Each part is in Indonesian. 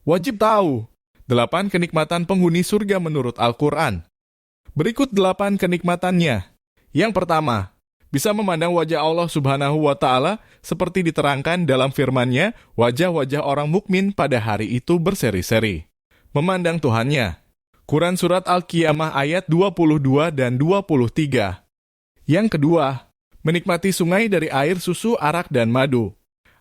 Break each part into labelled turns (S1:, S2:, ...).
S1: Wajib tahu 8 kenikmatan penghuni surga menurut Al-Quran. Berikut 8 kenikmatannya. Yang pertama, bisa memandang wajah Allah Subhanahu wa Ta'ala seperti diterangkan dalam firman-Nya, wajah-wajah orang mukmin pada hari itu berseri-seri. Memandang Tuhannya. Quran Surat Al-Qiyamah ayat 22 dan 23. Yang kedua, menikmati sungai dari air susu, arak, dan madu.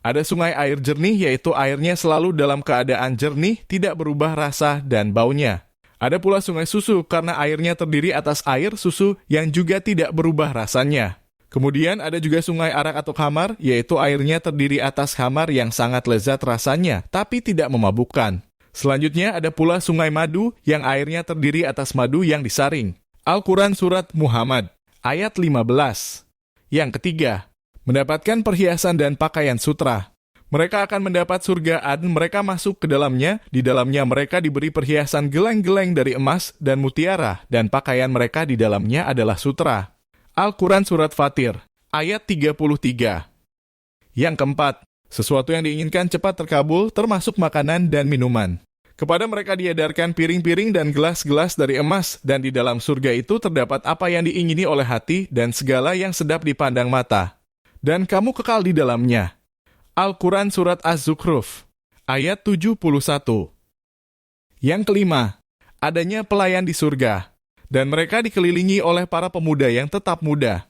S1: Ada sungai air jernih, yaitu airnya selalu dalam keadaan jernih, tidak berubah rasa dan baunya. Ada pula sungai susu, karena airnya terdiri atas air susu yang juga tidak berubah rasanya. Kemudian ada juga sungai arak atau khamar, yaitu airnya terdiri atas khamar yang sangat lezat rasanya, tapi tidak memabukkan. Selanjutnya ada pula sungai madu, yang airnya terdiri atas madu yang disaring. Al-Quran Surat Muhammad, ayat 15. Yang ketiga, mendapatkan perhiasan dan pakaian sutra. Mereka akan mendapat surga dan mereka masuk ke dalamnya. Di dalamnya mereka diberi perhiasan geleng-geleng dari emas dan mutiara, dan pakaian mereka di dalamnya adalah sutra. Al-Quran Surat Fatir, ayat 33. Yang keempat, sesuatu yang diinginkan cepat terkabul, termasuk makanan dan minuman. Kepada mereka diedarkan piring-piring dan gelas-gelas dari emas, dan di dalam surga itu terdapat apa yang diingini oleh hati dan segala yang sedap dipandang mata. Dan kamu kekal di dalamnya. Al-Quran Surat Az-Zukhruf, ayat 71. Yang kelima, adanya pelayan di surga, dan mereka dikelilingi oleh para pemuda yang tetap muda.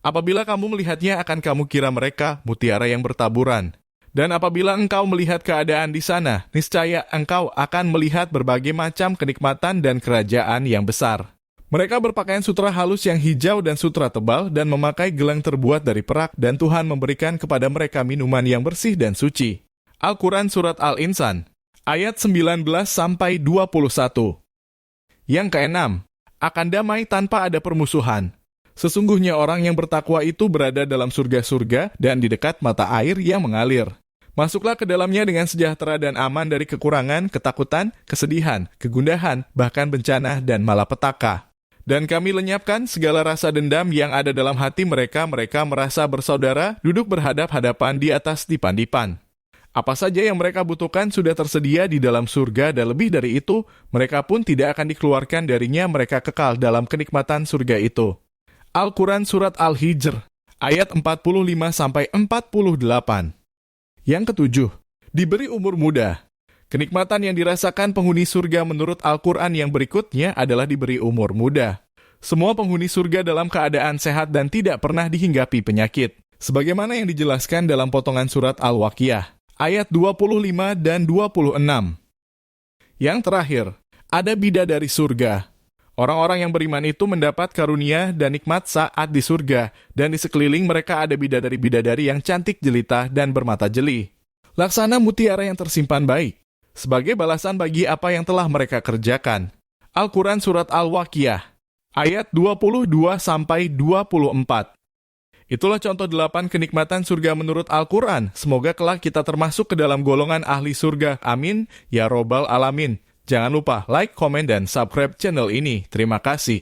S1: Apabila kamu melihatnya, akan kamu kira mereka mutiara yang bertaburan. Dan apabila engkau melihat keadaan di sana, niscaya engkau akan melihat berbagai macam kenikmatan dan kerajaan yang besar. Mereka berpakaian sutra halus yang hijau dan sutra tebal, dan memakai gelang terbuat dari perak, dan Tuhan memberikan kepada mereka minuman yang bersih dan suci. Al-Quran Surat Al-Insan, ayat 19-21. Yang keenam, akan damai tanpa ada permusuhan. Sesungguhnya orang yang bertakwa itu berada dalam surga-surga dan di dekat mata air yang mengalir. Masuklah ke dalamnya dengan sejahtera dan aman dari kekurangan, ketakutan, kesedihan, kegundahan, bahkan bencana dan malapetaka. Dan kami lenyapkan segala rasa dendam yang ada dalam hati mereka. Mereka merasa bersaudara, duduk berhadap-hadapan di atas dipan-dipan. Apa saja yang mereka butuhkan sudah tersedia di dalam surga, dan lebih dari itu, mereka pun tidak akan dikeluarkan darinya. Mereka kekal dalam kenikmatan surga itu. Al-Quran Surat Al-Hijr, ayat 45-48. Yang ketujuh, diberi umur muda. Kenikmatan yang dirasakan penghuni surga menurut Al-Quran yang berikutnya adalah diberi umur muda. Semua penghuni surga dalam keadaan sehat dan tidak pernah dihinggapi penyakit. Sebagaimana yang dijelaskan dalam potongan surat Al-Waqiah, ayat 25 dan 26. Yang terakhir, ada bidadari surga. Orang-orang yang beriman itu mendapat karunia dan nikmat saat di surga, dan di sekeliling mereka ada bidadari-bidadari yang cantik jelita dan bermata jeli. Laksana mutiara yang tersimpan baik, sebagai balasan bagi apa yang telah mereka kerjakan. Al-Quran Surat Al-Waqiah, ayat 22-24. Itulah contoh 8 kenikmatan surga menurut Al-Quran. Semoga kelak kita termasuk ke dalam golongan ahli surga. Amin, ya robbal alamin. Jangan lupa like, komen, dan subscribe channel ini. Terima kasih.